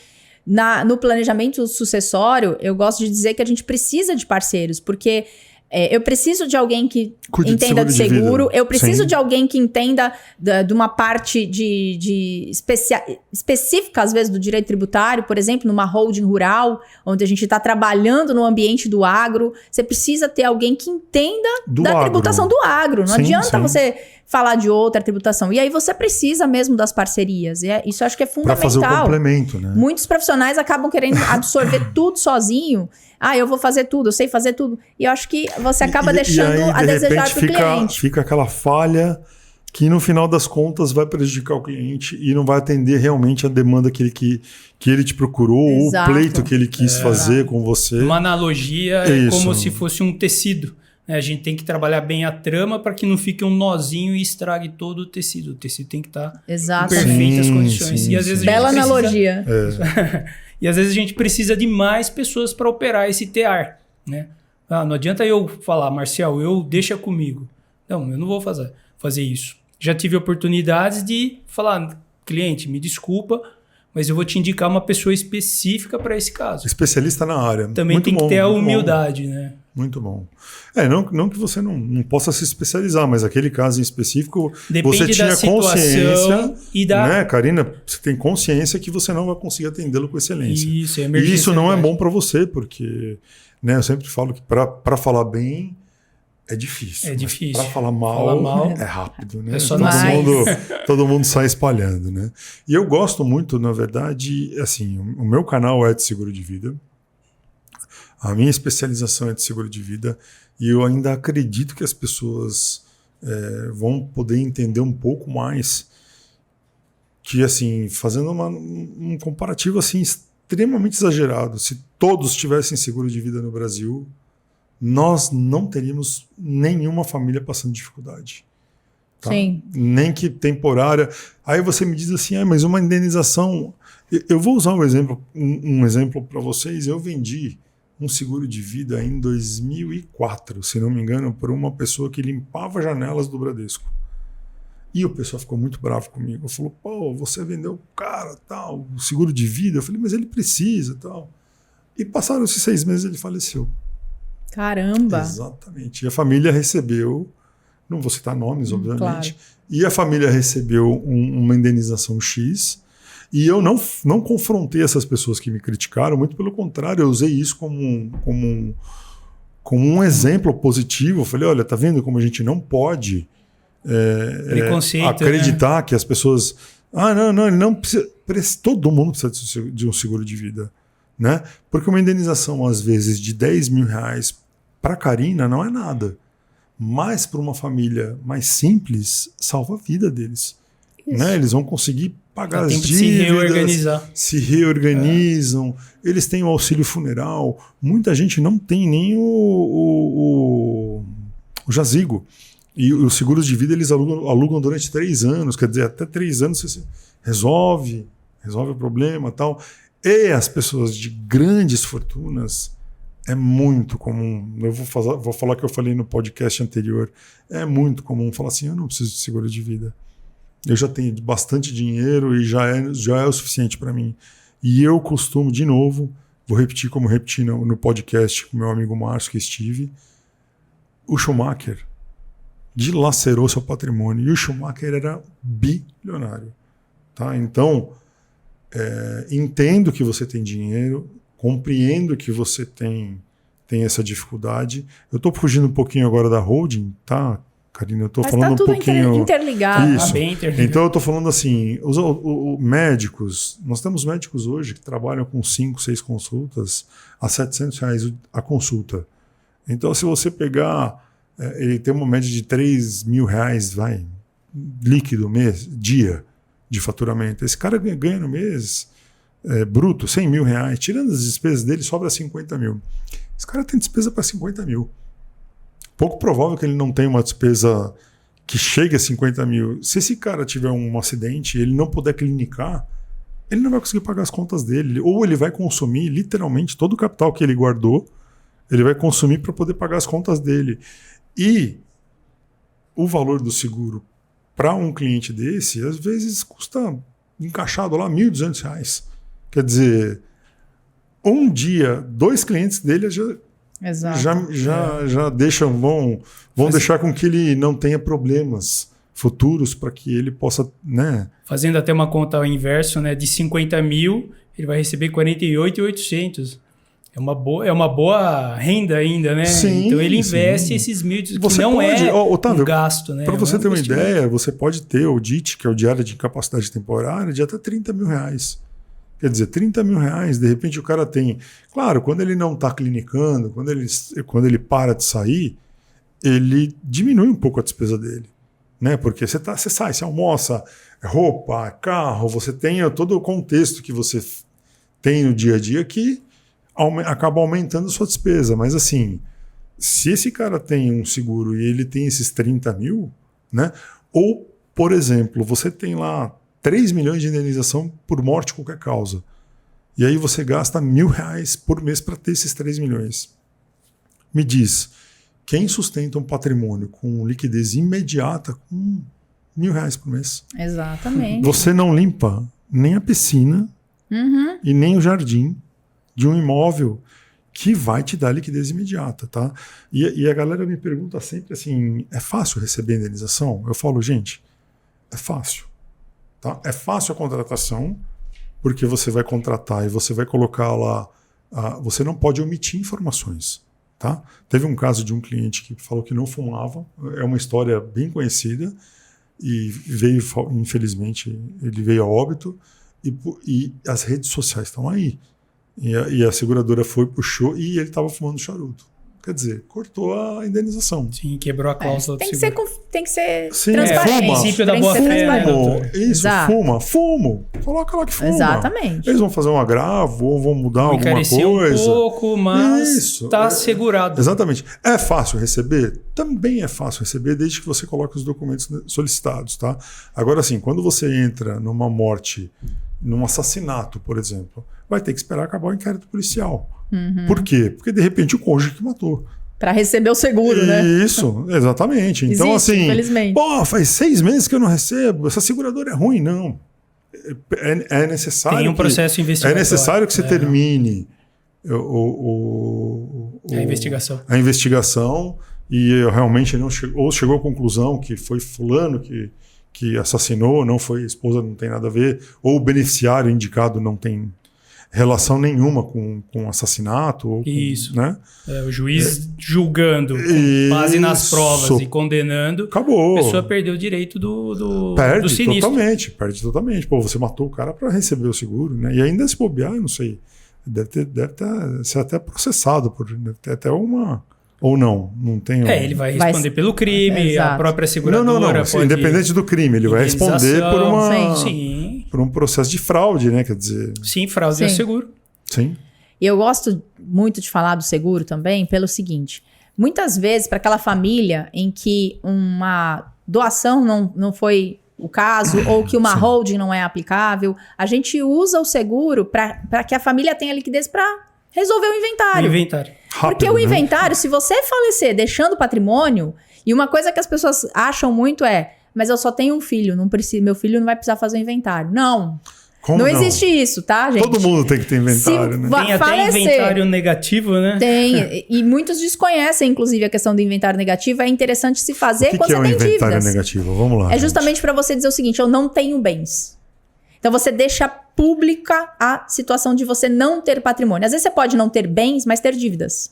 No planejamento sucessório, eu gosto de dizer que a gente precisa de parceiros, porque eu preciso de alguém que entenda de seguro, eu preciso de alguém que entenda de uma parte específica, às vezes, do direito tributário, por exemplo, numa holding rural, onde a gente está trabalhando no ambiente do agro. Você precisa ter alguém que entenda da tributação do agro. Não adianta você falar de outra tributação. E aí você precisa mesmo das parcerias. E isso eu acho que é fundamental. Para fazer o complemento, né? Muitos profissionais acabam querendo absorver tudo sozinho. Eu vou fazer tudo, eu sei fazer tudo. E eu acho que você acaba deixando a desejar para o cliente. Fica aquela falha que no final das contas vai prejudicar o cliente e não vai atender realmente a demanda que ele te procurou, ou o pleito que ele quis fazer com você. Uma analogia é como se fosse um tecido. A gente tem que trabalhar bem a trama para que não fique um nozinho e estrague todo o tecido. O tecido tem que estar em perfeitas condições. E às vezes bela analogia. E às vezes a gente precisa de mais pessoas para operar esse tear. Né? Não adianta eu falar, Marcial, deixa comigo. Não, eu não vou fazer isso. Já tive oportunidades de falar, cliente, me desculpa, mas eu vou te indicar uma pessoa específica para esse caso. Especialista na área. Também tem que ter a humildade, né? Muito bom. Não que você não possa se especializar, mas aquele caso em específico, depende você tinha da consciência, e da... né, Karina? Você tem consciência que você não vai conseguir atendê-lo com excelência. Isso, e isso não é bom para você, porque eu sempre falo que para falar bem é difícil. É difícil. Para falar mal é rápido, né? É só todo mundo sai espalhando, né? E eu gosto muito, na verdade, assim, o meu canal é de seguro de vida. A minha especialização é de seguro de vida e eu ainda acredito que as pessoas vão poder entender um pouco mais que, assim, fazendo um comparativo assim, extremamente exagerado, se todos tivessem seguro de vida no Brasil, nós não teríamos nenhuma família passando dificuldade. Tá? Sim. Nem que temporária. Aí você me diz assim, mas uma indenização... Eu vou usar um exemplo para vocês. Eu vendi um seguro de vida em 2004, se não me engano, por uma pessoa que limpava janelas do Bradesco. E o pessoal ficou muito bravo comigo. Falou, pô, você vendeu o cara, tal, o seguro de vida. Eu falei, mas ele precisa, tal. E passaram esses 6 meses, ele faleceu. Caramba! Exatamente. E a família recebeu, não vou citar nomes, obviamente, claro. E a família recebeu uma indenização X. E eu não confrontei essas pessoas que me criticaram, muito pelo contrário, eu usei isso como um exemplo positivo. Eu falei, olha, tá vendo como a gente não pode acreditar, né? Que as pessoas... não, ele não precisa... Todo mundo precisa de um seguro de vida, né? Porque uma indenização, às vezes, de 10 mil reais para a Karina não é nada. Mas para uma família mais simples, salva a vida deles. Né? Eles vão conseguir pagar as dívidas, se reorganizam, eles têm o auxílio funeral. Muita gente não tem nem o jazigo. E os seguros de vida eles alugam durante 3 anos, quer dizer, até 3 anos você resolve o problema e tal. E as pessoas de grandes fortunas, é muito comum, eu vou falar que eu falei no podcast anterior, é muito comum falar assim, eu não preciso de seguro de vida. Eu já tenho bastante dinheiro e já é o suficiente para mim. E eu costumo, de novo, vou repetir como repeti no podcast com meu amigo Márcio, que estive, o Schumacher dilacerou seu patrimônio e o Schumacher era bilionário. Tá? Então, entendo que você tem dinheiro, compreendo que você tem essa dificuldade. Eu estou fugindo um pouquinho agora da holding, tá, Karina? Eu estou falando um pouquinho... interligado. Isso. Bem interligado. Então eu estou falando assim, os médicos, nós temos médicos hoje que trabalham com 5, 6 consultas a R$700 a consulta. Então se você pegar, ele tem uma média de R$3.000, líquido dia de faturamento. Esse cara ganha no mês bruto R$100 mil, tirando as despesas dele, sobra 50 mil. Esse cara tem despesa para 50 mil. Pouco provável que ele não tenha uma despesa que chegue a 50 mil. Se esse cara tiver um acidente e ele não puder clinicar, ele não vai conseguir pagar as contas dele. Ou ele vai consumir literalmente todo o capital que ele guardou, ele vai consumir para poder pagar as contas dele. E o valor do seguro para um cliente desse, às vezes custa encaixado lá R$1.200. Quer dizer, um dia, 2 clientes dele já deixam, vão deixar com que ele não tenha problemas futuros para que ele possa, né? Fazendo até uma conta ao inverso, né? De 50 mil, ele vai receber 48.800. É uma boa renda ainda, né? Sim, então ele investe esses 1.000, que não Otávio, um gasto, né? Para você ter uma ideia, você pode ter o DIT, que é o diário de incapacidade temporária, de até R$30 mil. Quer dizer, R$30 mil, de repente o cara tem... Claro, quando ele não está clinicando, quando ele para de sair, ele diminui um pouco a despesa dele. Né? Porque você sai, você almoça, roupa, carro, você tem todo o contexto que você tem no dia a dia que acaba aumentando a sua despesa. Mas assim, se esse cara tem um seguro e ele tem esses 30 mil, né? Ou, por exemplo, você tem lá 3 milhões de indenização por morte de qualquer causa. E aí você gasta R$1.000 por mês para ter esses 3 milhões. Me diz, quem sustenta um patrimônio com liquidez imediata com R$1.000 por mês? Exatamente. Você não limpa nem a piscina e nem o jardim de um imóvel que vai te dar liquidez imediata, tá? E a galera me pergunta sempre assim, é fácil receber indenização? Eu falo, gente, é fácil. Tá? É fácil a contratação, porque você vai contratar e você vai colocar lá... você não pode omitir informações. Tá? Teve um caso de um cliente que falou que não fumava, é uma história bem conhecida, e infelizmente, ele veio a óbito, e as redes sociais estão aí. E a seguradora puxou, e ele estava fumando charuto. Quer dizer, cortou a indenização. Sim, quebrou a cláusula do seguro. Tem que ser Sim, transparente. O princípio da boa fé. Isso, fumo. Coloca lá que fuma. Exatamente. Eles vão fazer um agravo ou vão mudar alguma coisa. Um pouco, mas está assegurado. Exatamente. É fácil receber? Também é fácil receber, desde que você coloque os documentos solicitados. Tá? Agora, assim, quando você entra numa morte num assassinato, por exemplo, vai ter que esperar acabar o inquérito policial. Por quê? Porque, de repente, o cônjuge que matou. Para receber o seguro, né? Isso, exatamente. Então, Existe, assim, infelizmente. faz 6 meses que eu não recebo, essa seguradora é ruim. Não. É necessário. Tem um processo investigatório. É necessário que você termine a investigação. E realmente não chegou, ou chegou à conclusão que foi fulano que assassinou, não foi a esposa, não tem nada a ver, ou o beneficiário indicado não tem relação nenhuma com assassinato. Ou Isso. Né? O juiz julgando com base nas provas e condenando, acabou. A pessoa perdeu o direito do perde sinistro. Perde totalmente. Pô, você matou o cara para receber o seguro, né? E ainda se bobear, eu não sei, deve ser até processado, deve ter até uma... Ou não tem... Ele vai responder pelo crime, Exato. A própria seguradora Não. pode... Independente do crime, ele vai responder Sim. por um processo de fraude, né? Quer dizer... Sim, fraude ao seguro. Sim. E eu gosto muito de falar do seguro também pelo seguinte. Muitas vezes, para aquela família em que uma doação não foi o caso, ou que uma holding não é aplicável, a gente usa o seguro para que a família tenha liquidez para resolver o inventário. Rápido, porque o né? inventário, se você falecer deixando patrimônio, e uma coisa que as pessoas acham muito mas eu só tenho um filho, meu filho não vai precisar fazer o inventário. Não. Como não existe isso, tá, gente? Todo mundo tem que ter inventário, né? Tem até inventário negativo, né? Tem. E muitos desconhecem, inclusive, a questão do inventário negativo. É interessante se fazer quando você tem dívidas. O que é o inventário negativo? Vamos lá. É justamente para você dizer o seguinte, eu não tenho bens. Então você deixa pública a situação de você não ter patrimônio. Às vezes você pode não ter bens, mas ter dívidas.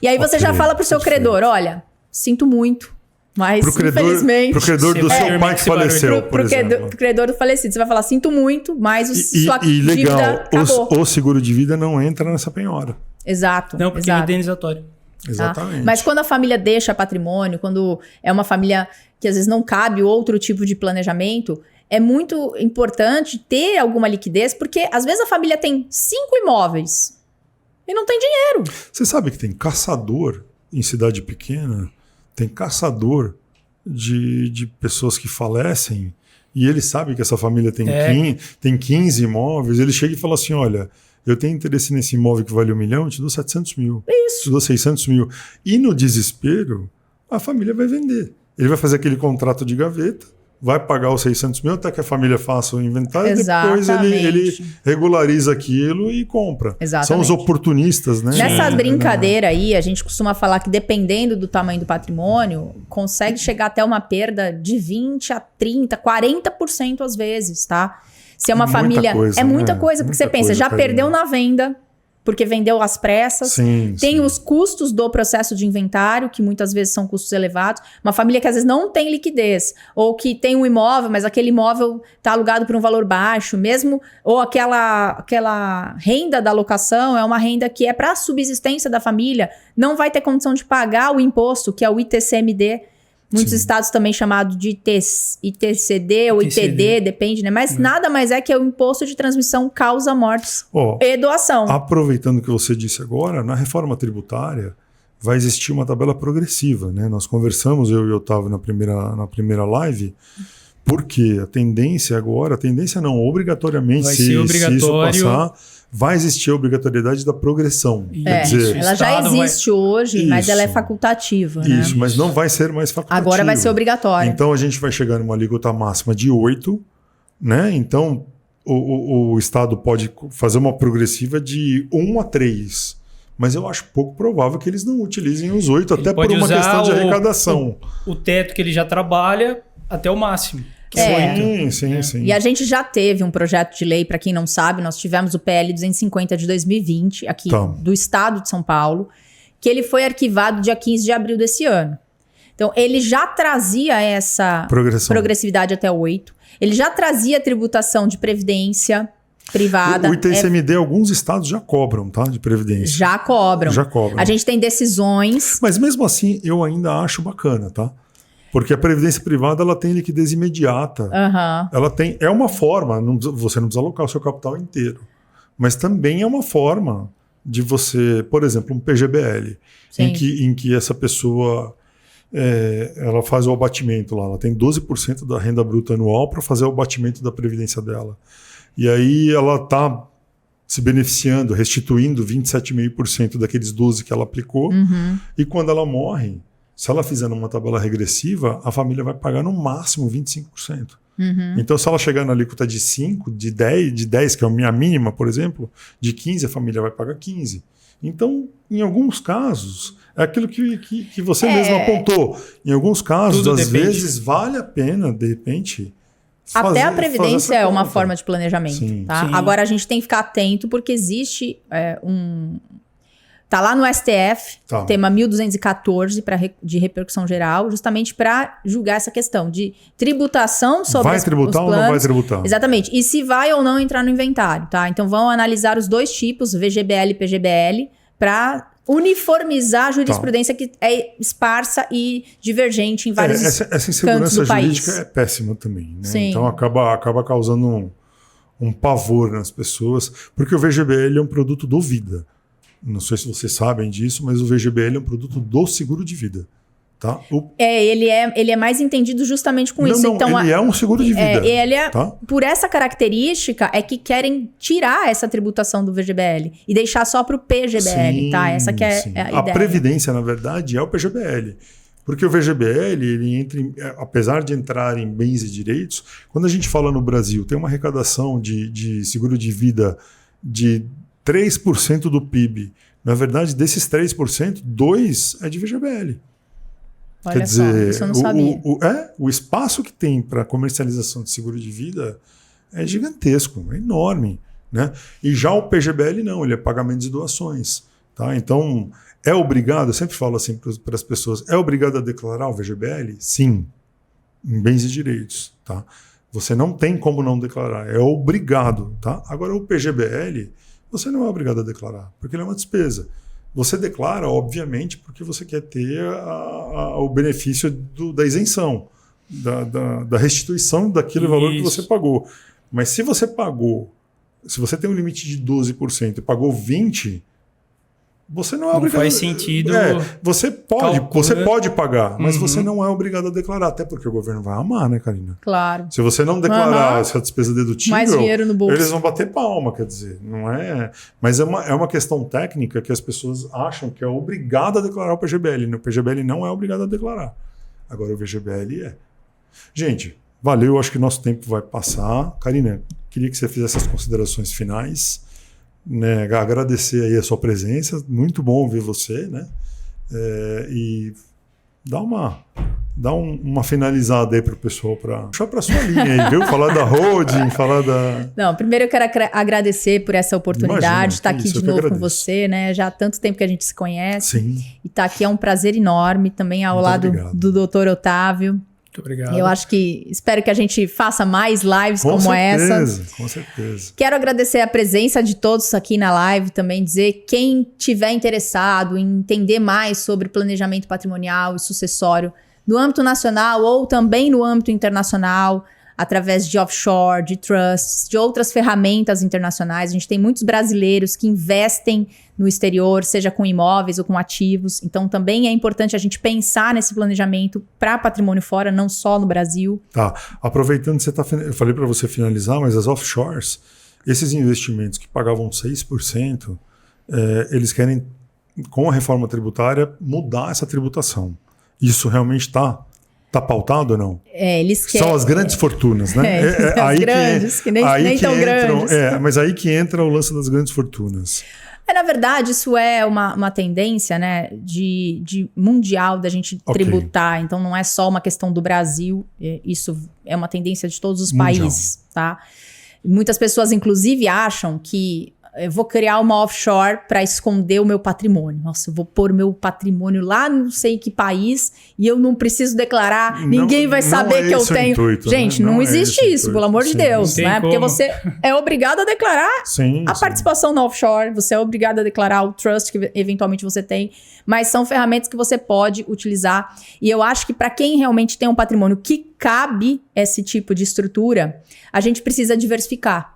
E aí você já fala pro seu credor, olha, sinto muito, mas infelizmente... Pro credor do seu pai que faleceu, por exemplo. Pro credor do falecido, você vai falar, sinto muito, mas sua dívida legal, acabou. O seguro de vida não entra nessa penhora. Exato. Não, porque é indenizatório. Exatamente. Mas quando a família deixa patrimônio, quando é uma família que às vezes não cabe outro tipo de planejamento... É muito importante ter alguma liquidez, porque às vezes a família tem 5 imóveis e não tem dinheiro. Você sabe que tem caçador em cidade pequena, tem caçador de pessoas que falecem e ele sabe que essa família tem 15 imóveis, ele chega e fala assim, olha, eu tenho interesse nesse imóvel que vale 1 milhão, eu te dou 700 mil, te dou 600 mil. E no desespero, a família vai vender. Ele vai fazer aquele contrato de gaveta, vai pagar os 600 mil até que a família faça o inventário. Exatamente. E depois ele regulariza aquilo e compra. Exatamente. São os oportunistas, né? Nessa brincadeira aí, a gente costuma falar que dependendo do tamanho do patrimônio, consegue chegar até uma perda de 20 a 30, 40% às vezes, tá? Se é uma família... Coisa, é muita né? coisa, porque muita você pensa, já perdeu na venda... Porque vendeu às pressas. Tem os custos do processo de inventário, que muitas vezes são custos elevados. Uma família que às vezes não tem liquidez, ou que tem um imóvel, mas aquele imóvel está alugado por um valor baixo, mesmo, ou aquela renda da locação é uma renda que é para a subsistência da família, não vai ter condição de pagar o imposto, que é o ITCMD. Muitos estados também chamado de ITCD ou ITD, depende, né? Mas nada mais é que o imposto de transmissão causa mortes e doação. Aproveitando o que você disse agora, na reforma tributária vai existir uma tabela progressiva, né? Nós conversamos, eu e o Otávio na primeira live, porque a tendência não, obrigatoriamente, vai se isso passar, vai existir a obrigatoriedade da progressão. Quer dizer, ela já existe hoje, mas ela é facultativa. Isso, né? mas não vai ser mais facultativa. Agora vai ser obrigatória. Então a gente vai chegar numa alíquota máxima de 8, né? Então o Estado pode fazer uma progressiva de 1 a 3. Mas eu acho pouco provável que eles não utilizem os 8, até por uma questão de arrecadação. O teto que ele já trabalha até o máximo. Sim. E a gente já teve um projeto de lei, para quem não sabe, nós tivemos o PL 250 de 2020, aqui do Estado de São Paulo, que ele foi arquivado dia 15 de abril desse ano. Então, ele já trazia essa progressividade até 8, ele já trazia tributação de previdência privada. O ITCMD, alguns estados já cobram, tá? De previdência. Já cobram. A gente tem decisões... Mas mesmo assim, eu ainda acho bacana, tá? Porque a previdência privada ela tem liquidez imediata. Ela tem, é uma forma, você não precisa alocar o seu capital inteiro. Mas também é uma forma de você, por exemplo, um PGBL, em que essa pessoa ela faz o abatimento lá. Ela tem 12% da renda bruta anual para fazer o abatimento da previdência dela. E aí ela está se beneficiando, restituindo 27,5% daqueles 12 que ela aplicou. E quando ela morre, se ela fizer numa tabela regressiva, a família vai pagar no máximo 25%. Então, se ela chegar na alíquota de 5, de 10, que é a minha mínima, por exemplo, de 15, a família vai pagar 15. Então, em alguns casos, é aquilo que você mesmo apontou. Em alguns casos, Tudo às depende. vezes, vale a pena, de repente, Até a previdência é uma forma de planejamento, Sim. tá? Sim. Agora a gente tem que ficar atento porque existe tá lá no STF, Tá. tema 1214 de repercussão geral, justamente para julgar essa questão de tributação sobre Vai os tributar ou planos. não vai tributar? Exatamente. E se vai ou não entrar no inventário, tá? Então vão analisar os dois tipos, VGBL e PGBL, para uniformizar a jurisprudência que é esparsa e divergente em vários essa cantos insegurança do país. jurídica é péssima também. Né? Sim. Então acaba causando um pavor nas pessoas, porque o VGBL é um produto do vida. Não sei se vocês sabem disso, mas o VGBL é um produto do seguro de vida. Tá? Ele é mais entendido justamente com isso. Não, Então, ele é um seguro de vida. Tá? Por essa característica, é que querem tirar essa tributação do VGBL e deixar só para o PGBL, Sim, tá? Essa que é sim. a ideia. Previdência, na verdade, é o PGBL. Porque o VGBL, ele entra apesar de entrar em bens e direitos, quando a gente fala no Brasil, tem uma arrecadação de seguro de vida de 3% do PIB. Na verdade, desses 3%, 2% é de VGBL. Olha Quer dizer, só, isso eu não sabia. O espaço que tem para comercialização de seguro de vida é gigantesco, é enorme. Né? E já o PGBL não, ele é pagamentos e doações. Tá? Então, é obrigado, eu sempre falo assim para as pessoas, é obrigado a declarar o VGBL? Sim, em bens e direitos. Tá? Você não tem como não declarar, é obrigado. Tá? Agora, o PGBL, você não é obrigado a declarar, porque ele é uma despesa. Você declara, obviamente, porque você quer ter o benefício da isenção, da restituição daquele valor que você pagou. Mas se você pagou, se você tem um limite de 12% e pagou 20%, você não é obrigado. Não faz sentido. Você pode pagar, mas você não é obrigado a declarar, até porque o governo vai amar, né, Karina? Claro. Se você não declarar essa despesa dedutível, mais dinheiro no bolso. Eles vão bater palma, quer dizer, não é. Mas é uma questão técnica que as pessoas acham que é obrigado a declarar o PGBL. O PGBL não é obrigado a declarar. Agora o VGBL é. Gente, valeu, acho que nosso tempo vai passar. Karina, queria que você fizesse as considerações finais. Né, agradecer aí a sua presença, muito bom ouvir você, né? E dar uma finalizada aí para o pessoal, para puxar para sua linha aí, viu? Falar da holding, falar da... Não, primeiro eu quero agradecer por essa oportunidade de estar aqui de novo com você, né? Já há tanto tempo que a gente se conhece. Sim. E estar aqui é um prazer enorme, também ao lado do Dr. Otávio. Muito obrigado. Eu espero que a gente faça mais lives como essa. Com certeza. Quero agradecer a presença de todos aqui na live, também dizer quem tiver interessado em entender mais sobre planejamento patrimonial e sucessório no âmbito nacional ou também no âmbito internacional, através de offshore, de trusts, de outras ferramentas internacionais. A gente tem muitos brasileiros que investem no exterior, seja com imóveis ou com ativos. Então, também é importante a gente pensar nesse planejamento para patrimônio fora, não só no Brasil. Tá. Aproveitando que eu falei para você finalizar, mas as offshores, esses investimentos que pagavam 6%, eles querem, com a reforma tributária, mudar essa tributação. Isso realmente está pautado ou não? Eles querem... São as grandes fortunas, né? As grandes, que nem tão grandes. Mas aí que entra o lance das grandes fortunas. Na verdade, isso é uma tendência, né, de mundial da gente tributar. Então, não é só uma questão do Brasil. Isso é uma tendência de todos os países, tá? Muitas pessoas, inclusive, acham que eu vou criar uma offshore para esconder o meu patrimônio. Nossa, eu vou pôr meu patrimônio lá não sei que país e eu não preciso declarar. Ninguém vai saber que eu tenho. Intuito, gente, né? não existe isso, pelo amor de Deus, né? Porque você é obrigado a declarar a participação na offshore, você é obrigado a declarar o trust que eventualmente você tem, mas são ferramentas que você pode utilizar. E eu acho que para quem realmente tem um patrimônio que cabe esse tipo de estrutura, a gente precisa diversificar.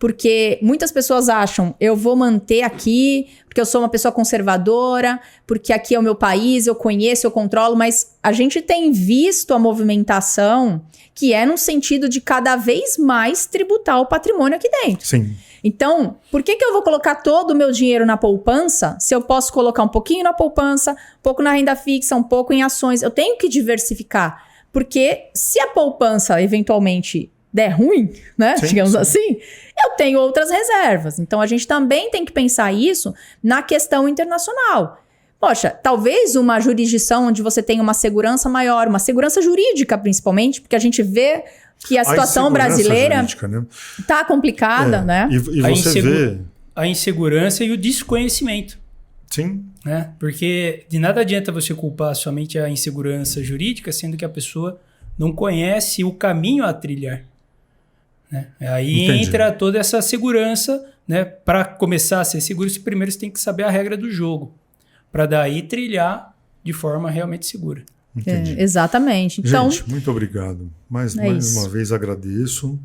porque muitas pessoas acham, eu vou manter aqui, porque eu sou uma pessoa conservadora, porque aqui é o meu país, eu conheço, eu controlo, mas a gente tem visto a movimentação que é no sentido de cada vez mais tributar o patrimônio aqui dentro. Sim. Então, por que eu vou colocar todo o meu dinheiro na poupança se eu posso colocar um pouquinho na poupança, um pouco na renda fixa, um pouco em ações? Eu tenho que diversificar, porque se a poupança eventualmente der ruim, né, Sim, digamos sim. assim, eu tenho outras reservas. Então, a gente também tem que pensar isso na questão internacional. Poxa, talvez uma jurisdição onde você tenha uma segurança maior, uma segurança jurídica principalmente, porque a gente vê que a situação brasileira jurídica, né? tá complicada, né? E você vê... A insegurança e o desconhecimento. Sim. Né? Porque de nada adianta você culpar somente a insegurança jurídica, sendo que a pessoa não conhece o caminho a trilhar. Né? Aí Entendi. entra toda essa segurança, né? Para começar a ser seguro, primeiro você tem que saber a regra do jogo, para daí trilhar de forma realmente segura. Entendi. Exatamente. Então, Gente, muito obrigado. Mais isso. uma vez agradeço.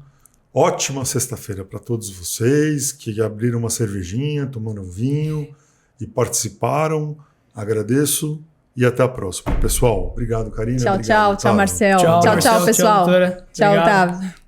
Ótima sexta-feira para todos vocês que abriram uma cervejinha, tomaram vinho e participaram. Agradeço e até a próxima. Pessoal, obrigado, Karina. tchau, obrigado, tchau, Otávio. Marcel. Tchau, Tchau, Marcelo, pessoal. doutora. Tchau, Obrigado. Otávio.